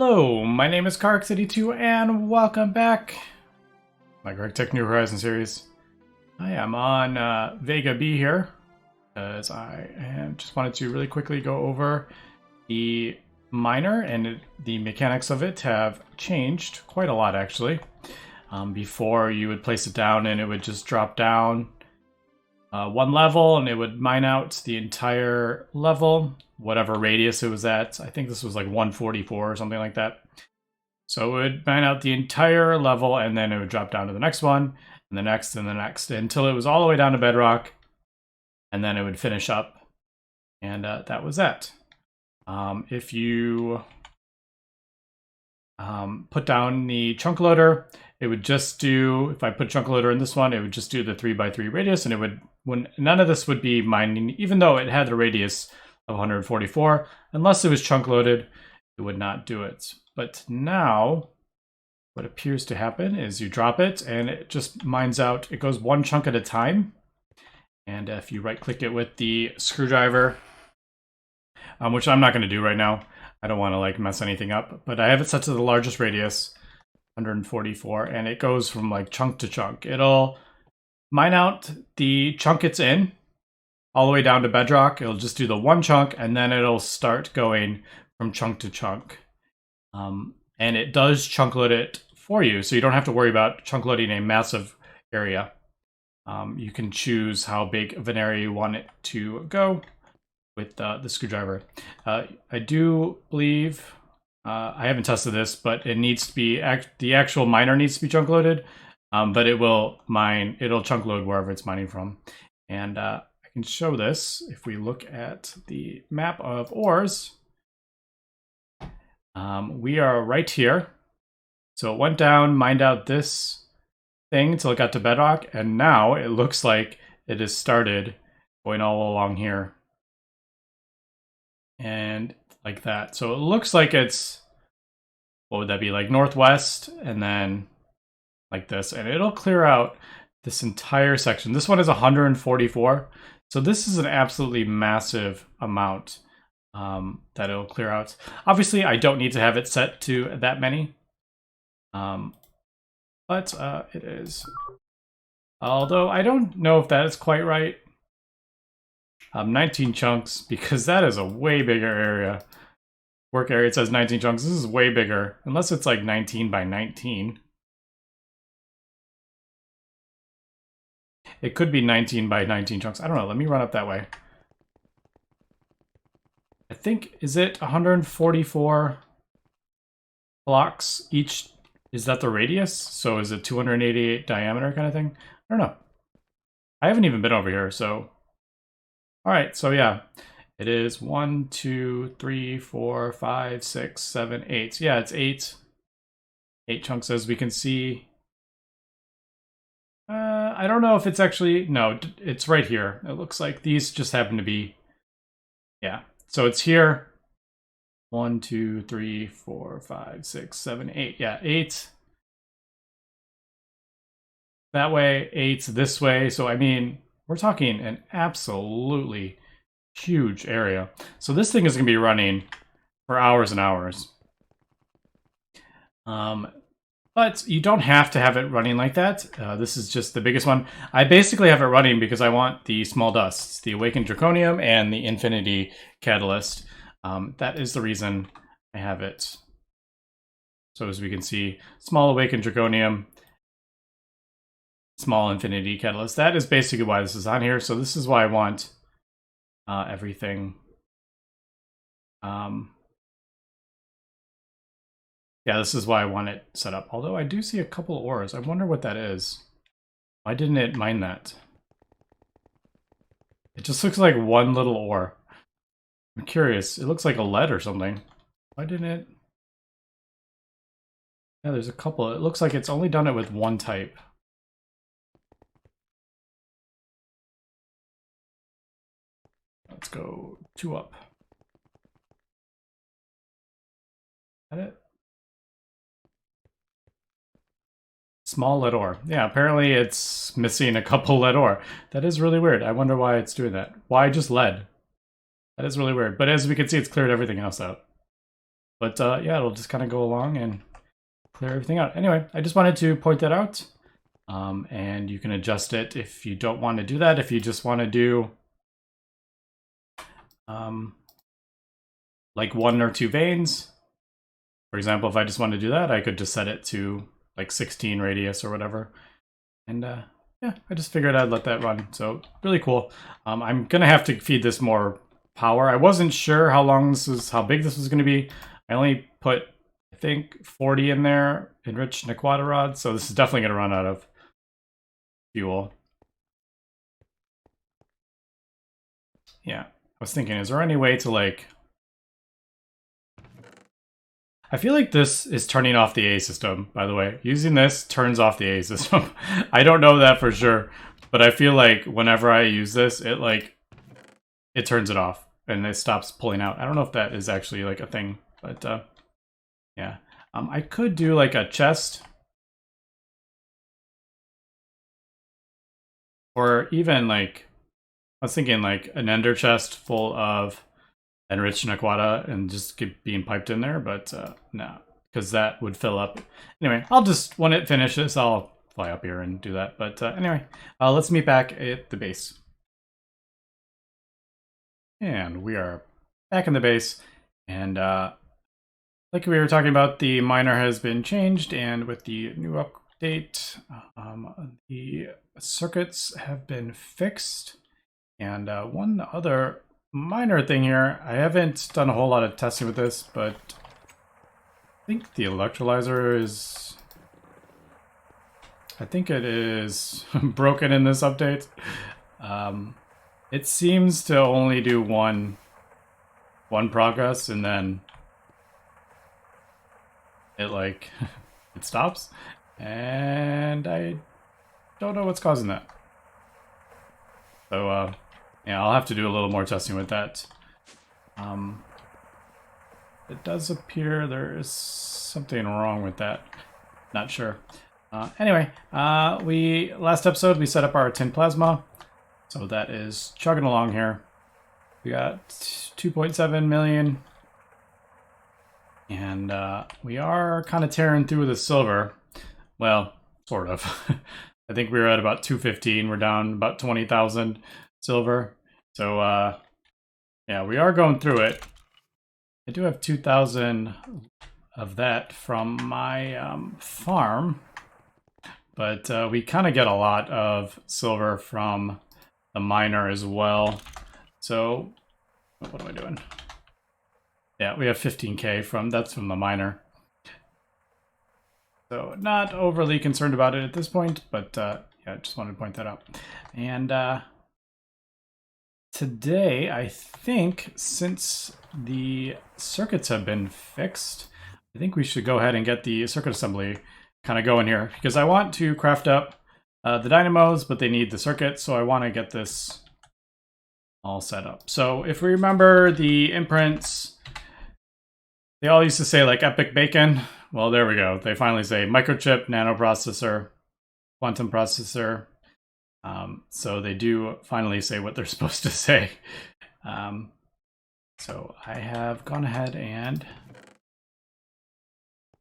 Hello, my name is Carx82 and welcome back to my Gregtech New Horizons series. I am on Vega B here because just wanted to really quickly go over the miner, and the mechanics of it have changed quite a lot actually. Before you would place it down and it would just drop down one level and it would mine out the entire level, whatever radius it was at. I think this was like 144 or something like that. So it would mine out the entire level and then it would drop down to the next one and the next and the next until it was all the way down to bedrock, and then it would finish up, and that was that. If you put down the chunk loader, it would just do, if I put chunk loader in this one, it would just do the 3x3 radius, and it would, when none of this would be mining, even though it had a radius of 144, unless it was chunk loaded, it would not do it. But now, what appears to happen is you drop it and it just mines out, it goes one chunk at a time. And if you right click it with the screwdriver, which I'm not going to do right now, I don't want to like mess anything up, but I have it set to the largest radius, 144, and it goes from like chunk to chunk. It'll mine out the chunk it's in all the way down to bedrock. It'll just do the one chunk and then it'll start going from chunk to chunk. And it does chunk load it for you, so you don't have to worry about chunk loading a massive area. You can choose how big of an area you want it to go with the screwdriver. I do believe, I haven't tested this, but it needs to be, the actual miner needs to be chunk loaded, but it will mine, it'll chunk load wherever it's mining from. And I can show this if we look at the map of ores. We are right here. So it went down, mined out this thing until it got to bedrock, and now it looks like it has started going all along here. And like that. So it looks like it's, what would that be, like northwest, and then like this, and it'll clear out this entire section. This one is 144, so this is an absolutely massive amount that it'll clear out. Obviously I don't need to have it set to that many, but it is, although I don't know if that is quite right. 19 chunks, because that is a way bigger area. Work area, it says 19 chunks. This is way bigger, unless it's like 19 by 19. It could be 19 by 19 chunks. I don't know. Let me run up that way. I think, is it 144 blocks each? Is that the radius? So is it 288 diameter kind of thing? I don't know. I haven't even been over here, so. All right, so yeah, it is 1, 2, 3, 4, 5, 6, 7, 8. Yeah, it's 8 chunks, as we can see. I don't know if it's actually, no, it's right here. It looks like these just happen to be, yeah. So it's here. 1, 2, 3, 4, 5, 6, 7, 8. Yeah, 8. That way, 8 this way. So I mean, we're talking an absolutely huge area. So this thing is going to be running for hours and hours. But you don't have to have it running like that. This is just the biggest one. I basically have it running because I want the small dusts, the Awakened Draconium and the Infinity Catalyst. That is the reason I have it. So as we can see, small Awakened Draconium, small Infinity Catalyst. That is basically why this is on here. So this is why I want everything. Yeah, this is why I want it set up. Although I do see a couple of ores. I wonder what that is. Why didn't it mine that? It just looks like one little ore. I'm curious. It looks like a lead or something. Why didn't it? Yeah, there's a couple. It looks like it's only done it with one type. Let's go 2 up. Is that it? Small lead ore. Yeah, apparently it's missing a couple lead ore. That is really weird. I wonder why it's doing that. Why just lead? That is really weird. But as we can see, it's cleared everything else out. But yeah, it'll just kind of go along and clear everything out. Anyway, I just wanted to point that out. And you can adjust it if you don't want to do that. If you just want to do like 1 or 2 vanes, for example, if I just want to do that, I could just set it to like 16 radius or whatever. And yeah, I just figured I'd let that run. So really cool. I'm gonna have to feed this more power. I wasn't sure how big this was gonna be. I only put, I think, 40 in there, enriched Naquata rod. So this is definitely gonna run out of fuel. Yeah, I was thinking, is there any way to like... I feel like this is turning off the A system, by the way. Using this turns off the A system. I don't know that for sure, but I feel like whenever I use this, it turns it off and it stops pulling out. I don't know if that is actually like a thing, but yeah. I could do like a chest, or even like, I was thinking like an ender chest full of enriched Naquata and just keep being piped in there, but no, because that would fill up. Anyway, I'll just, when it finishes, I'll fly up here and do that. But anyway, let's meet back at the base. And we are back in the base, and like we were talking about, the miner has been changed, and with the new update, the circuits have been fixed. And one other minor thing here, I haven't done a whole lot of testing with this, but I think the electrolyzer is... I think it is broken in this update. It seems to only do one progress, and then it like it stops, and I don't know what's causing that. So yeah, I'll have to do a little more testing with that. It does appear there is something wrong with that. Not sure. Anyway, last episode we set up our tin plasma, so that is chugging along here. We got 2.7 million, and we are kind of tearing through the silver. Well, sort of. I think we were at about 215. We're down about 20,000 silver. So yeah, we are going through it. I do have 2,000 of that from my farm, but we kind of get a lot of silver from the miner as well. So what am I doing? Yeah, we have 15k that's from the miner. So not overly concerned about it at this point, but yeah, just wanted to point that out. And today, I think, since the circuits have been fixed, I think we should go ahead and get the circuit assembly kind of going here, because I want to craft up the dynamos, but they need the circuit, so I want to get this all set up. So if we remember the imprints, they all used to say like epic bacon. Well, there we go. They finally say microchip, nanoprocessor, quantum processor. So they do finally say what they're supposed to say. So I have gone ahead and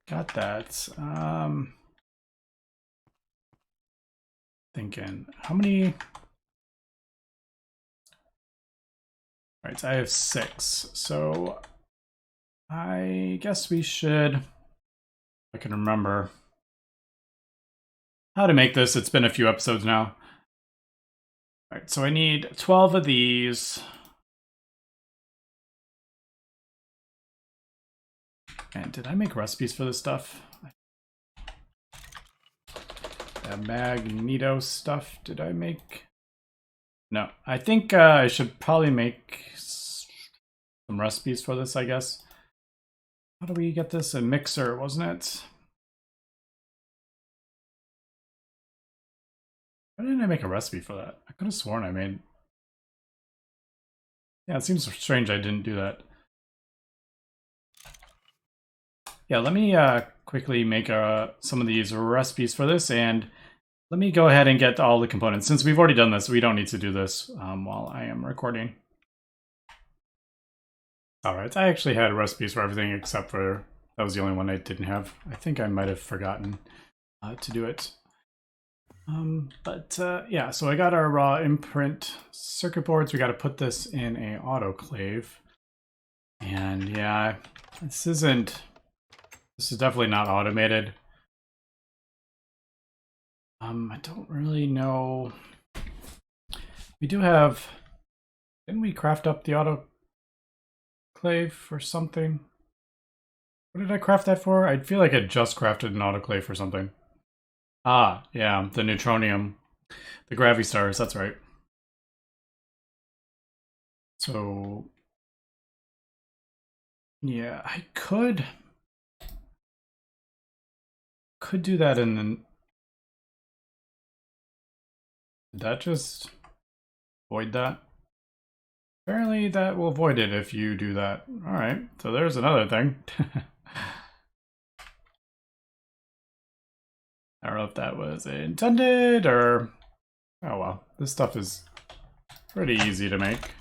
got that. Thinking, how many? All right, so I have 6. So I guess we should, if I can remember how to make this. It's been a few episodes now. All right, so I need 12 of these. And did I make recipes for this stuff? The magneto stuff, did I make? No, I think I should probably make some recipes for this, I guess. How do we get this? A mixer, wasn't it? Why didn't I make a recipe for that? I could have sworn I made... Yeah, it seems strange I didn't do that. Yeah, let me quickly make some of these recipes for this, and let me go ahead and get all the components. Since we've already done this, we don't need to do this while I am recording. Alright, I actually had recipes for everything except for that was the only one I didn't have. I think I might have forgotten to do it. Yeah, so I got our raw imprint circuit boards. We got to put this in a autoclave. And yeah, this is definitely not automated. I don't really know. We do have, didn't we craft up the autoclave for something? What did I craft that for? I feel like I just crafted an autoclave for something. Ah, yeah, the neutronium. The gravity stars, that's right. So, yeah, I could do that and then... Did that just void that? Apparently that will void it if you do that. Alright, so there's another thing. I don't know if that was intended or... Oh well, this stuff is pretty easy to make.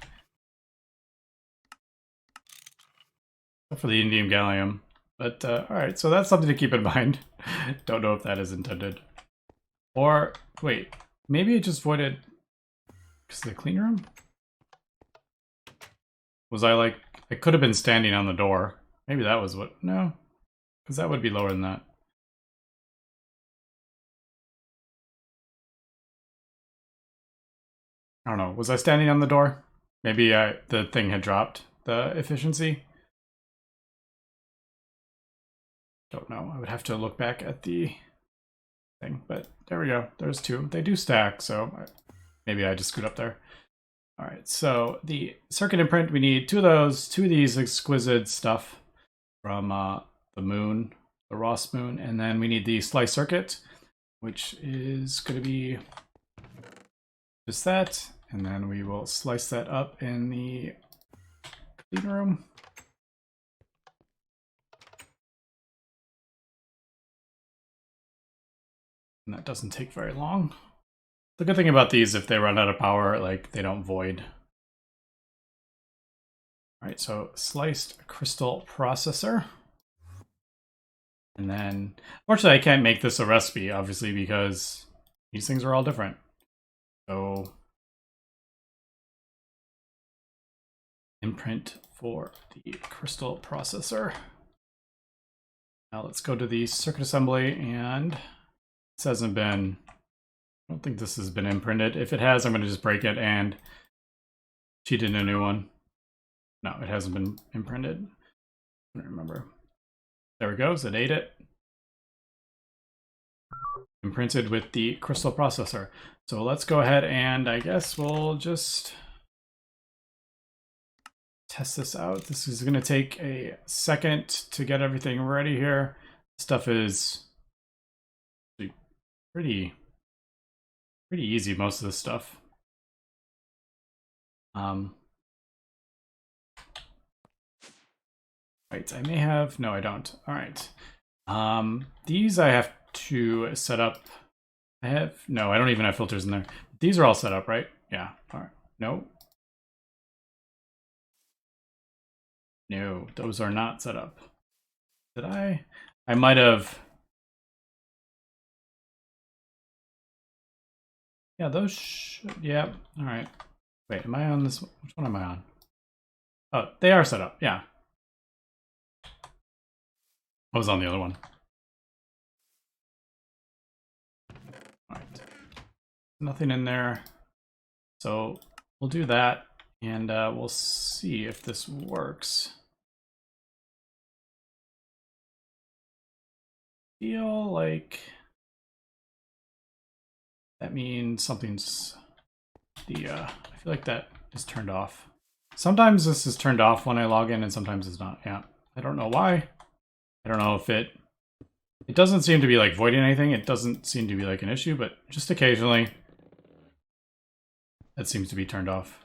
Except for the indium gallium. But alright, so that's something to keep in mind. Don't know if that is intended. Or, wait, maybe it just voided... Because the clean room? Was I like... I could have been standing on the door. Maybe that was what... No. Because that would be lower than that. I don't know. Was I standing on the door? Maybe the thing had dropped the efficiency? Don't know. I would have to look back at the thing. But there we go. There's two. They do stack, so maybe I just screwed up there. All right, so the circuit imprint, we need two of those, two of these exquisite stuff from the moon, the Ross moon, and then we need the slice circuit, which is going to be just that, and then we will slice that up in the clean room. And that doesn't take very long. The good thing about these, if they run out of power, like they don't void. All right, so sliced crystal processor. And then, unfortunately, I can't make this a recipe, obviously, because these things are all different. So, imprint for the crystal processor. Now let's go to the circuit assembly, and this hasn't been, I don't think this has been imprinted. If it has, I'm going to just break it and cheat in a new one. No, it hasn't been imprinted. I don't remember. There it goes, it ate it. Imprinted with the crystal processor. So let's go ahead and I guess we'll just test this out. This is going to take a second to get everything ready here. Stuff is pretty easy, most of this stuff. Right, I may have, no I don't. All right. These I have to set up. No, I don't even have filters in there. These are all set up, right? Yeah, all right. No. No, those are not set up. Did I? I might have. Yeah, those should, yeah, all right. Wait, am I on this? Which one am I on? Oh, they are set up, yeah. I was on the other one. All right. Nothing in there. So we'll do that and we'll see if this works. Feel like that means something's I feel like that is turned off. Sometimes this is turned off when I log in and sometimes it's not. Yeah, I don't know why. I don't know if it doesn't seem to be like voiding anything. It doesn't seem to be like an issue, but just occasionally that seems to be turned off.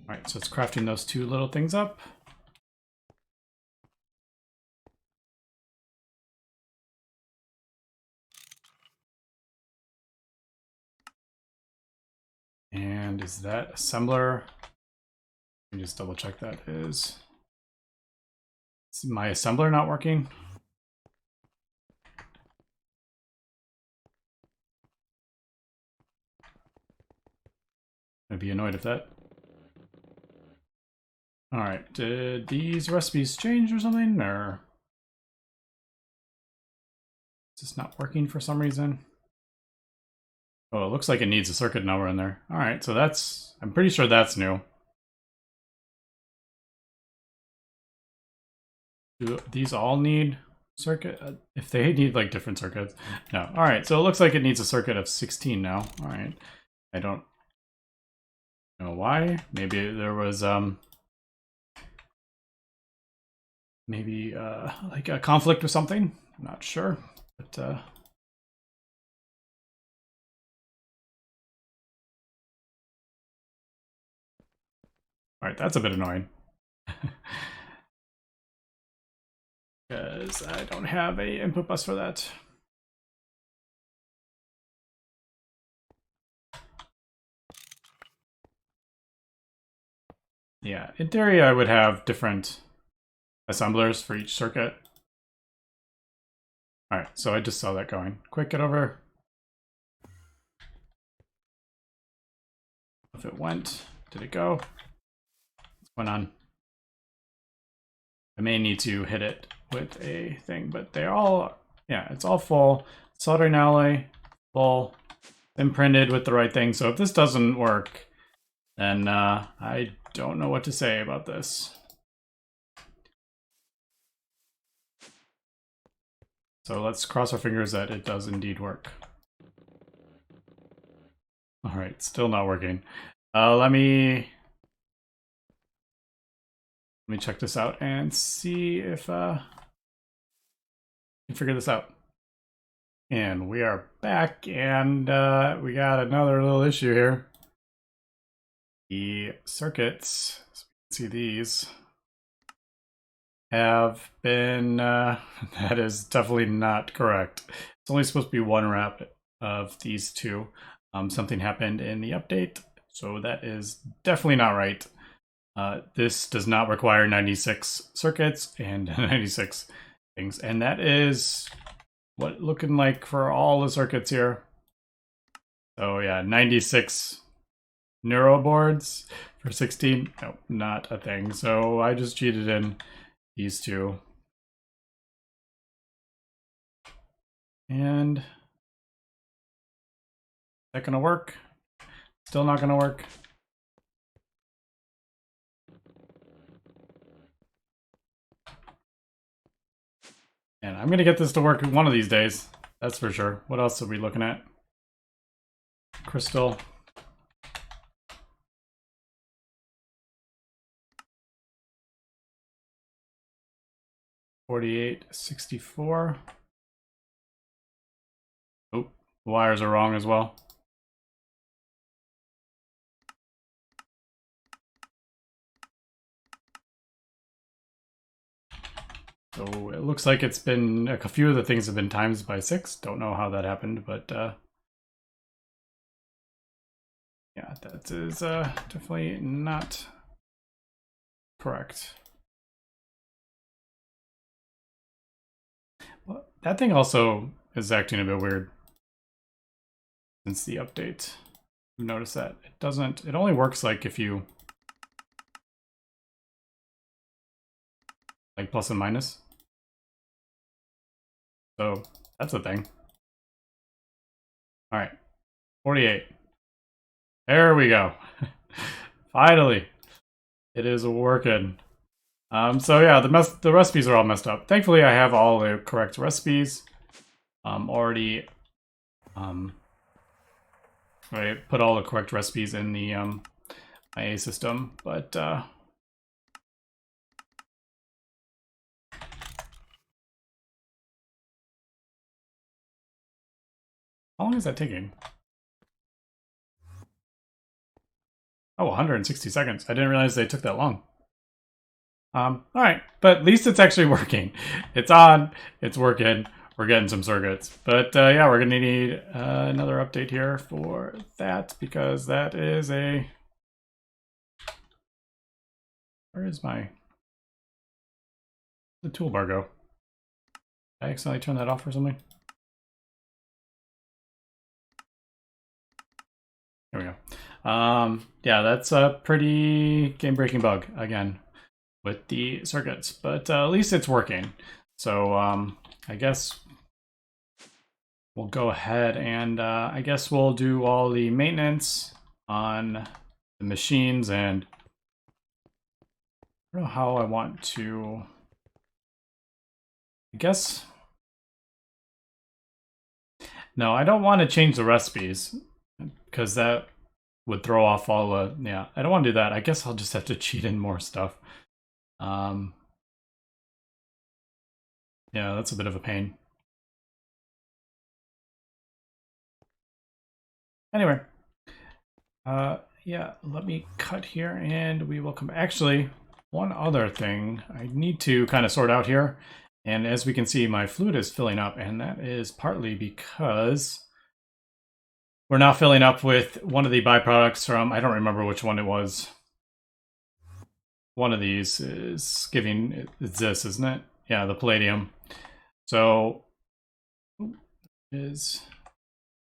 All right, so it's crafting those two little things up. Is that assembler? Let me just double check that. Is my assembler not working? I'd be annoyed if that. All right, did these recipes change or something, or is this not working for some reason? Oh, it looks like it needs a circuit number in there. All right, so that's, I'm pretty sure that's new. Do these all need circuit? If they need like different circuits. No. All right, so it looks like it needs a circuit of 16 now. All right. I don't know why. Maybe there was maybe like a conflict or something. I'm not sure, but all right, that's a bit annoying. Because I don't have a input bus for that. Yeah, in theory I would have different assemblers for each circuit. All right, so I just saw that going. Quick, get over. If it went, did it go? What's going on? I may need to hit it with a thing, but they're all, yeah, it's all full. Soldering alloy, full, imprinted with the right thing. So if this doesn't work, then I don't know what to say about this. So let's cross our fingers that it does indeed work. All right, still not working. Let me check this out and see if I can figure this out. And we are back, and we got another little issue here. The circuits, so we can see these, have been, that is definitely not correct. It's only supposed to be one wrap of these two. Something happened in the update, so that is definitely not right. This does not require 96 circuits and 96 things, and that is what looking like for all the circuits here. So yeah, 96 neuro boards for 16. Nope, not a thing. So I just cheated in these two. And is that gonna work? Still not gonna work. And I'm gonna get this to work one of these days. That's for sure. What else are we looking at? Crystal. $48.64. Oh, the wires are wrong as well. So it looks like it's been, a few of the things have been times by 6. Don't know how that happened, but yeah, that is definitely not correct. Well, that thing also is acting a bit weird since the update. You've noticed that it doesn't, it only works like if you like plus and minus. So that's a thing. All right, 48. There we go. Finally, it is working. So yeah, the recipes are all messed up. Thankfully, I have all the correct recipes already. I put all the correct recipes in the IA system, but how long is that taking? Oh, 160 seconds. I didn't realize they took that long. All right, but at least it's actually working. It's on, it's working. We're getting some circuits, but yeah, we're gonna need another update here for that, because that is a Where is the toolbar go? Did I accidentally turn that off or something? There we go. Yeah, that's a pretty game-breaking bug again with the circuits, but at least it's working. So I guess we'll go ahead and I guess we'll do all the maintenance on the machines, and I don't know how I want to. I guess no, I don't want to change the recipes because that would throw off all the, yeah, I don't want to do that. I guess I'll just have to cheat in more stuff. Yeah, that's a bit of a pain. Anyway, yeah, let me cut here and we will come. Actually, one other thing I need to kind of sort out here. And as we can see, my fluid is filling up, and that is partly because we're now filling up with one of the byproducts from, I don't remember which one it was. One of these is giving, it's this, isn't it? Yeah, the palladium. So, is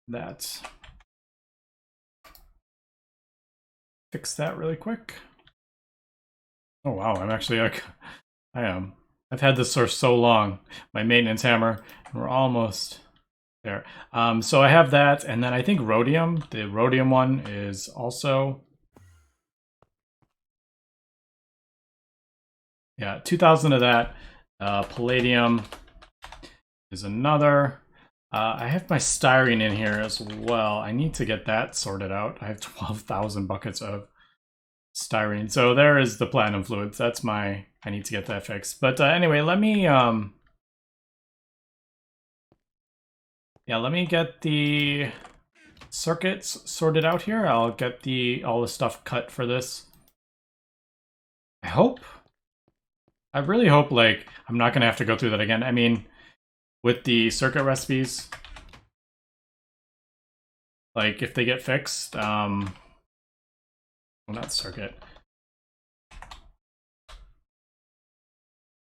that. Fix that really quick. Oh wow, I'm actually like, I am. I've had this for so long, my maintenance hammer, and we're almost there. So I have that, and then I think rhodium, the rhodium one is also, yeah, 2,000 of that. Palladium is another. I have my styrene in here as well. I need to get that sorted out. I have 12,000 buckets of styrene. So there is the platinum fluids. That's my, I need to get that fixed. But anyway, let me yeah, let me get the circuits sorted out here. I'll get all the stuff cut for this. I really hope like I'm not gonna have to go through that again. I mean, with the circuit recipes, like if they get fixed, well, not circuit.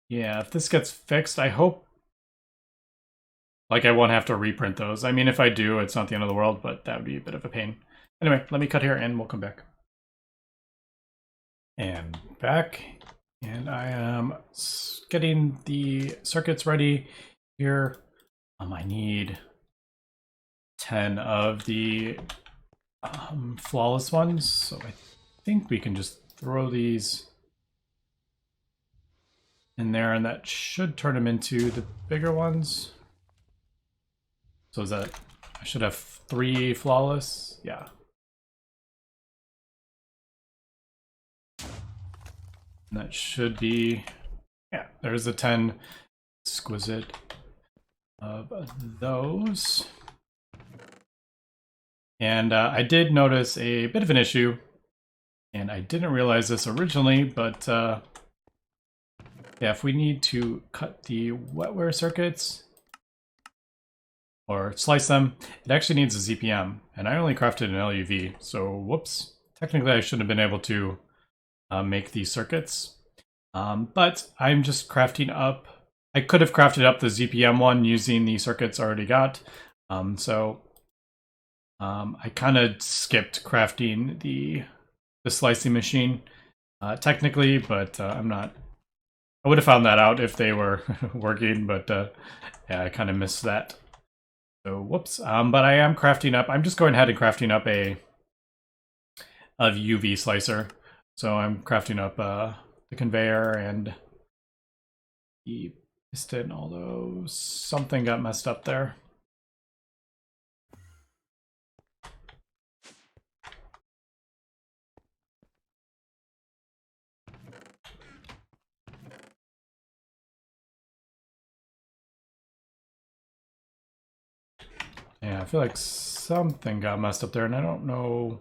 Yeah, if this gets fixed, I hope like I won't have to reprint those. I mean, if I do, it's not the end of the world, but that would be a bit of a pain. Anyway, let me cut here and we'll come back. And back. And I am getting the circuits ready here. I need 10 of the flawless ones. So I think we can just throw these in there and that should turn them into the bigger ones. So is that, I should have 3 flawless? Yeah. And that should be, yeah, there's the 10 exquisite of those. And I did notice a bit of an issue, and I didn't realize this originally, but yeah, if we need to cut the wetware circuits, or slice them, it actually needs a ZPM, and I only crafted an LUV, so whoops. Technically I shouldn't have been able to make these circuits, but I'm just crafting up. I could have crafted up the ZPM one using the circuits I already got, so I kind of skipped crafting the slicing machine technically, but I'm not. I would have found that out if they were working, but yeah, I kind of missed that. So whoops. But I am crafting up. I'm just going ahead and crafting up a UV slicer. So I'm crafting up the conveyor and the piston, although something got messed up there. Yeah, I feel like something got messed up there, and I don't know.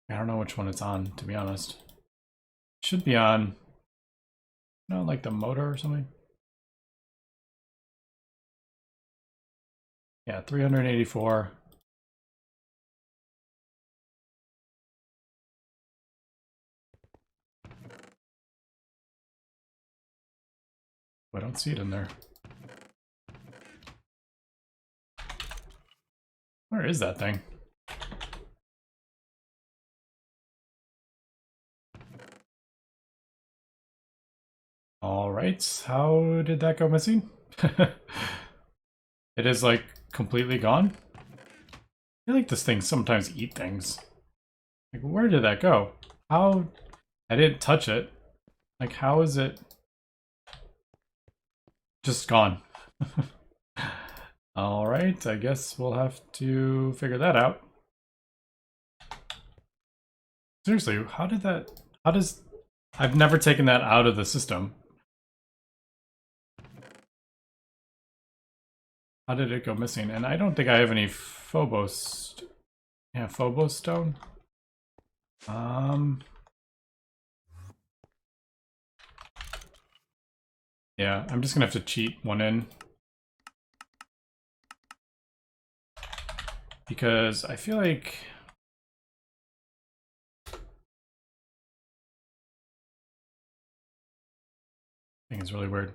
I don't know which one it's on, to be honest. It should be on, you know, like the motor or something. Yeah, 384. I don't see it in there. Where is that thing? All right, how did that go missing? It is like completely gone. I feel like this thing sometimes eat things. Like, where did that go? How? I didn't touch it. Like, how is it just gone? All right, I guess we'll have to figure that out. Seriously, how did that? How does? I've never taken that out of the system. How did it go missing? And I don't think I have any Phobos. Yeah, Phobos stone. Yeah, I'm just gonna have to cheat one in. Because I feel like... thing is really weird.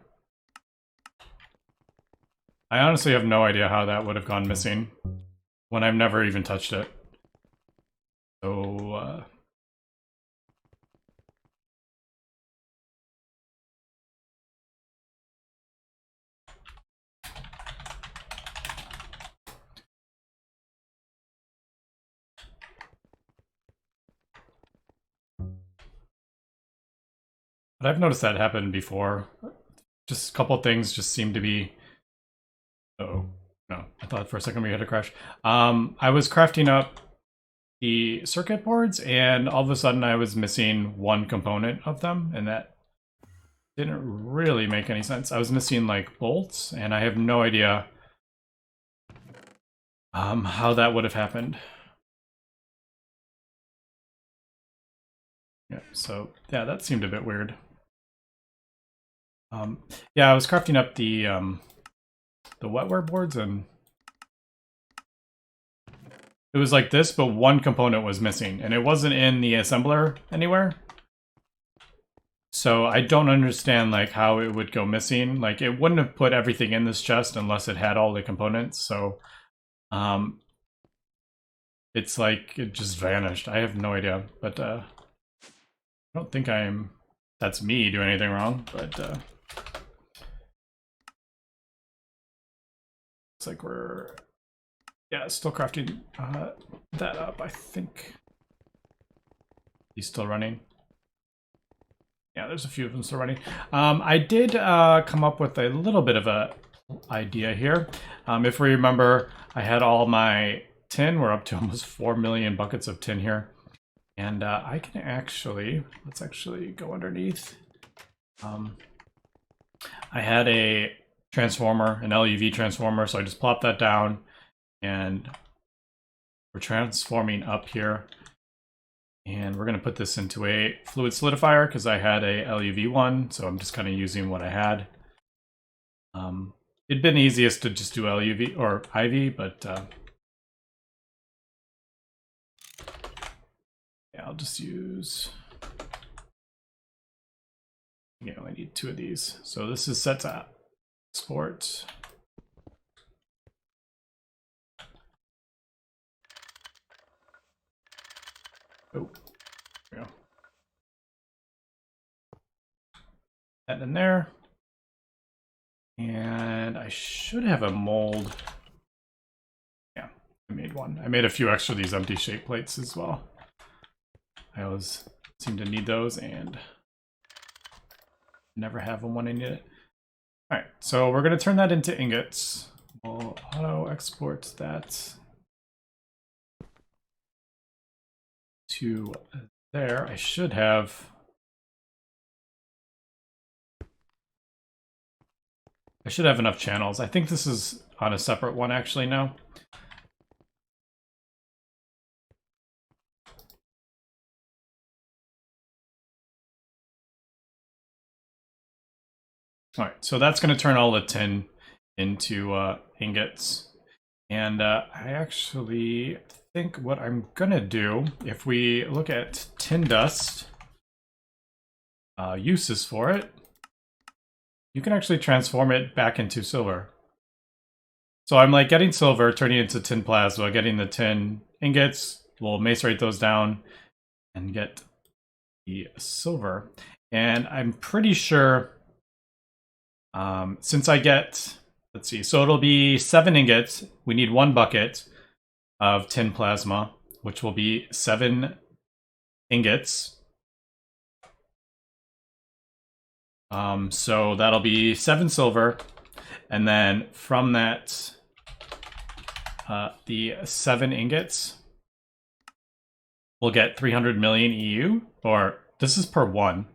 I honestly have no idea how that would have gone missing when I've never even touched it. So, but I've noticed that happen before. Just a couple things just seem to be... oh, no. I thought for a second we had a crash. I was crafting up the circuit boards, and all of a sudden I was missing one component of them, and that didn't really make any sense. I was missing, like, bolts, and I have no idea how that would have happened. Yeah, so, yeah, that seemed a bit weird. Yeah, I was crafting up the wetware boards, and it was like this, but one component was missing, and it wasn't in the assembler anywhere. So I don't understand like how it would go missing. Like it wouldn't have put everything in this chest unless it had all the components. So it's like it just vanished. I have no idea, but I don't think that's me doing anything wrong, but it's like we're, yeah, still crafting that up, I think. He's still running. Yeah, there's a few of them still running. I did come up with a little bit of a idea here. If we remember, I had all my tin. We're up to almost 4 million buckets of tin here. And I can actually, let's actually go underneath. I had a transformer, an LUV transformer, so I just plopped that down and we're transforming up here. And we're going to put this into a fluid solidifier because I had a LUV one, so I'm just kind of using what I had. It'd been easiest to just do LUV or IV, but yeah, I'll just use... yeah, I only need 2 of these. So this is set to export. Oh, there we go. That in there. And I should have a mold. Yeah, I made one. I made a few extra of these empty shape plates as well. I always seem to need those and never have them when I need it. All right, so we're going to turn that into ingots. We'll auto export that to there. I should have... enough channels. I think this is on a separate one actually now. All right, so that's going to turn all the tin into ingots. And I actually think what I'm gonna do, if we look at tin dust, uses for it, you can actually transform it back into silver. So I'm like getting silver, turning it into tin plasma, getting the tin ingots, we'll macerate those down and get the silver. And I'm pretty sure, since I get, let's see, so it'll be 7 ingots. We need 1 bucket of tin plasma, which will be 7 ingots. So that'll be 7 silver. And then from that, the 7 ingots, we'll get 300 million EU, or this is per 1.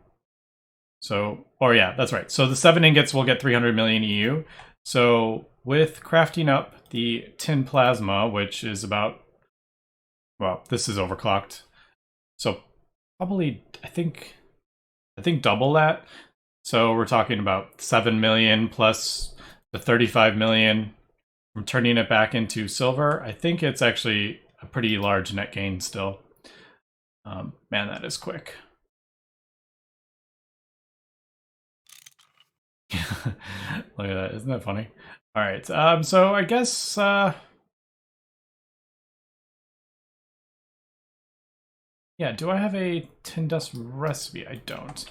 So, or yeah, that's right. So the 7 ingots will get 300 million EU. So with crafting up the tin plasma, which is about, well, this is overclocked. So probably, I think double that. So we're talking about 7 million plus the 35 million. I'm turning it back into silver. I think it's actually a pretty large net gain still. Man, that is quick. Look at that, isn't that funny? All right, so I guess yeah, do I have a tin dust recipe? I don't.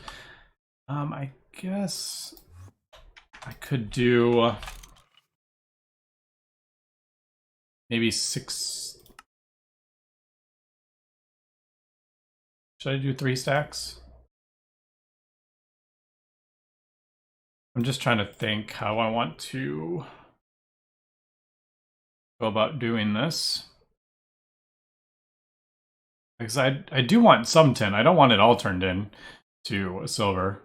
I guess I could do maybe 6. Should I do 3 stacks? I'm just trying to think how I want to go about doing this. Because I do want some tin. I don't want it all turned in to silver.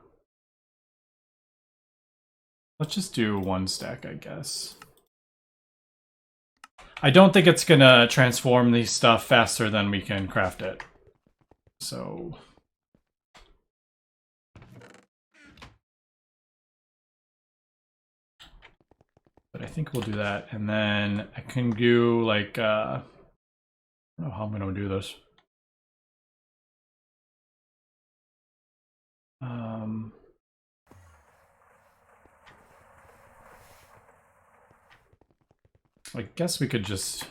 Let's just do 1 stack, I guess. I don't think it's gonna transform the stuff faster than we can craft it. So but I think we'll do that, and then I can do like I don't know how I'm gonna do this. I guess we could just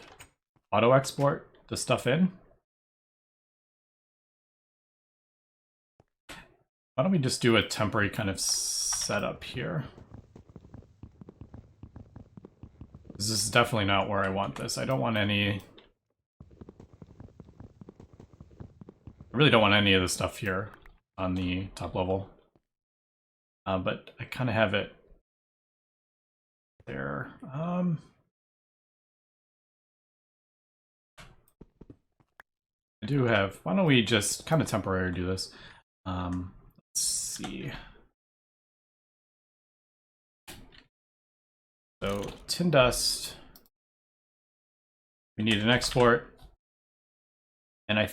auto export the stuff in. Why don't we just do a temporary kind of setup here? This is definitely not where I want this. I don't want any... I really don't want any of the stuff here on the top level. But I kind of have it there. I do have... Why don't we just kind of temporarily do this? Let's see. So tin dust. We need an export, and I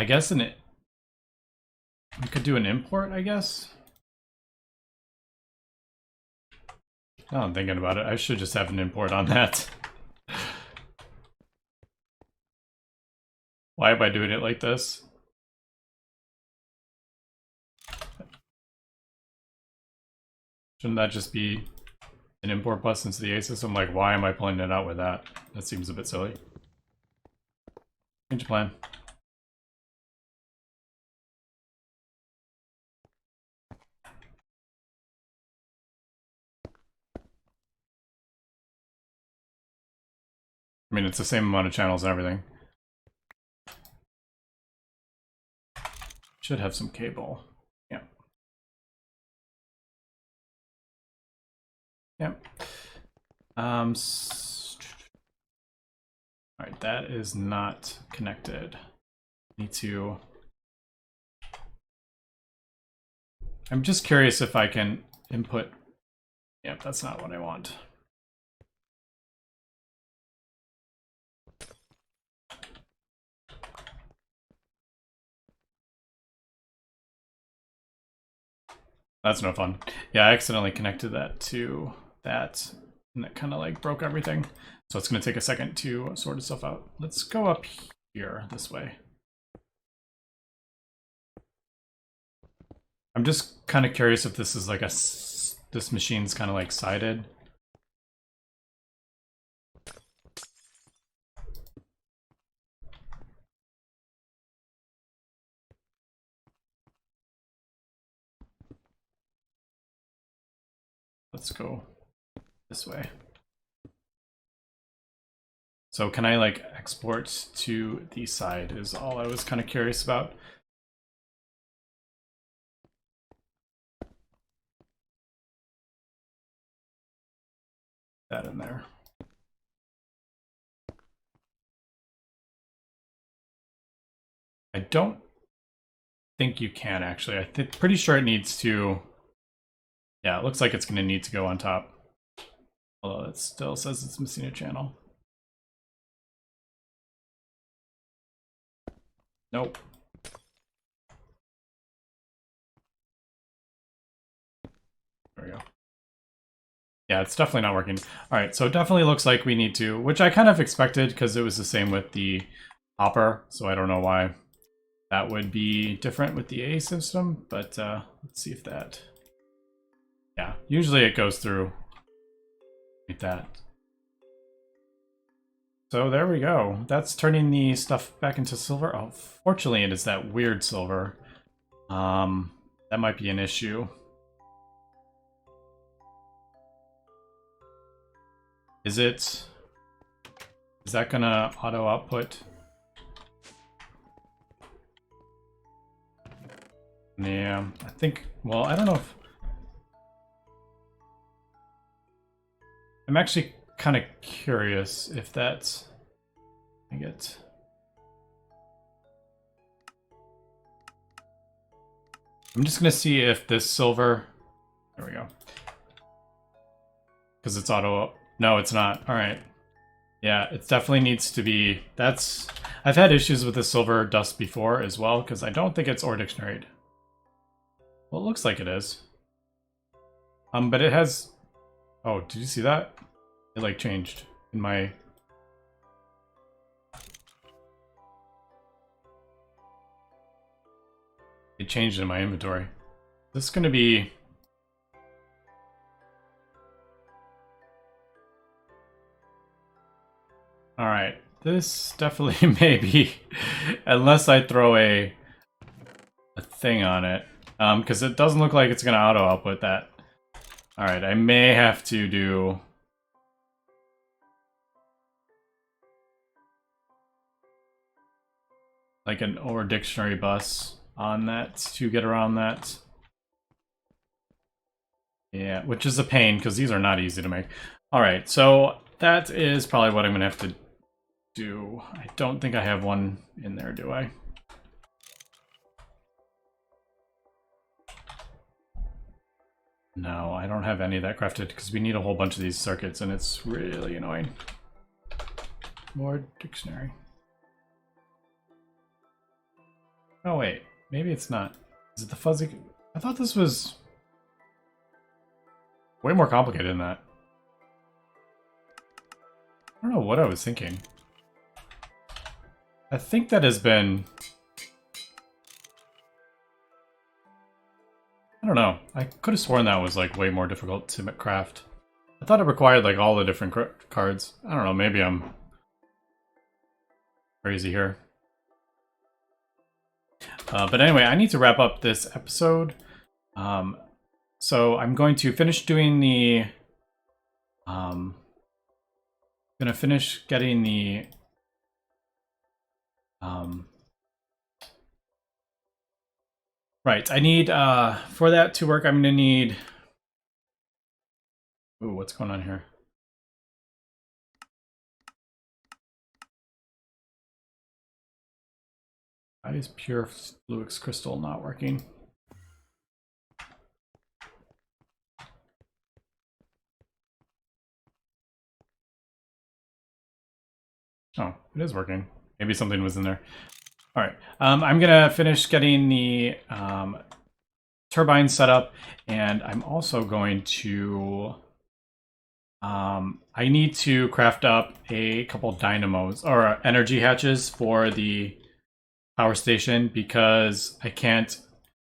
guess we could do an import. I guess. Now I'm thinking about it, I should just have an import on that. Why am I doing it like this? Shouldn't that just be an import bus into the A system? Like, why am I pulling it out with that? That seems a bit silly. Change of plan. I mean, it's the same amount of channels and everything. Should have some cable. Yeah. Yep. All right, that is not connected. Need to... I'm just curious if I can input... Yep, that's not what I want. That's no fun. Yeah, I accidentally connected that to that. And that kind of like broke everything. So it's going to take a second to sort itself out. Let's go up here this way. I'm just kind of curious if this is like this machine's kind of like sided. Let's go this way. So can I like export to the side is all I was kind of curious about. That in there. I don't think you can actually. I'm pretty sure it needs to. Yeah, it looks like it's going to need to go on top. Although it still says it's missing a channel. Nope. There we go. Yeah, it's definitely not working. All right, so it definitely looks like we need to, which I kind of expected because it was the same with the hopper. So I don't know why that would be different with the A system, but let's see if that. Yeah, usually it goes through like that. So there we go. That's turning the stuff back into silver. Oh, fortunately it is that weird silver. That might be an issue. Is that gonna auto output? Yeah, I think, well, I don't know if I'm actually kind of curious if that's I get. I'm just gonna see if this silver. There we go. Because it's auto. No, it's not. All right. Yeah, it definitely needs to be. That's. I've had issues with the silver dust before as well because I don't think it's OR dictionaried. Well, it looks like it is. But it has. Oh, did you see that? It like changed in my. It changed in my inventory. This is gonna be. All right, this definitely may be, unless I throw a thing on it, because it doesn't look like it's gonna auto output that. All right, I may have to do. Like an OR dictionary bus on that to get around that. Yeah, which is a pain because these are not easy to make. All right, so that is probably what I'm gonna have to do. I don't think I have one in there, do I? No, I don't have any of that crafted because we need a whole bunch of these circuits and it's really annoying. More dictionary. Oh wait, maybe it's not. Is it the fuzzy? I thought this was way more complicated than that. I don't know what I was thinking. I think that has been... I don't know. I could have sworn that was like way more difficult to craft. I thought it required like all the different cards. I don't know, maybe I'm crazy here. But anyway, I need to wrap up this episode. So I'm going to finish doing the... gonna finish getting the... right, I need... for that to work, I'm gonna need... Ooh, what's going on here? Why is pure Fluix crystal not working? Oh, it is working. Maybe something was in there. All right, I'm gonna finish getting the turbine set up, and I'm also going to I need to craft up a couple dynamos or energy hatches for the power station because I can't.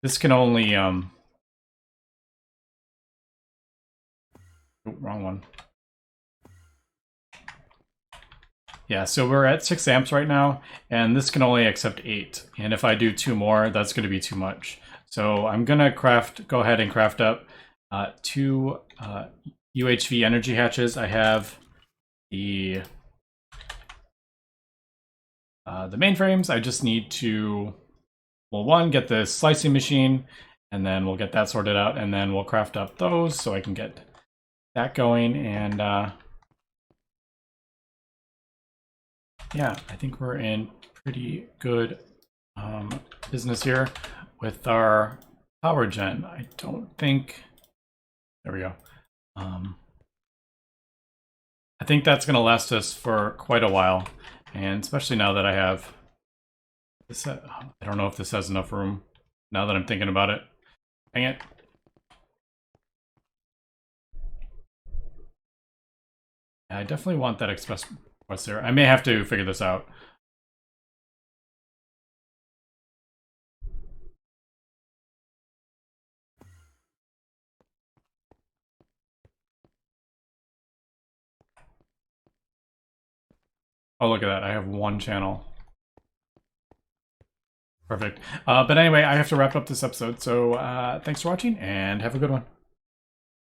This can only oh, wrong one. Yeah, so we're at 6 amps right now, and this can only accept 8. And if I do 2 more, that's going to be too much. So I'm going to go ahead and craft up 2 UHV energy hatches. I have the mainframes. I just need to, well, one, get the slicing machine, and then we'll get that sorted out, and then we'll craft up those so I can get that going. And yeah, I think we're in pretty good business here with our power gen. I don't think, there we go. I think that's going to last us for quite a while, and especially now that I have this. I don't know if this has enough room now that I'm thinking about it. Dang it. I definitely want that express bus there. I may have to figure this out. Oh, look at that. I have one channel. Perfect. But anyway, I have to wrap up this episode. So thanks for watching and have a good one.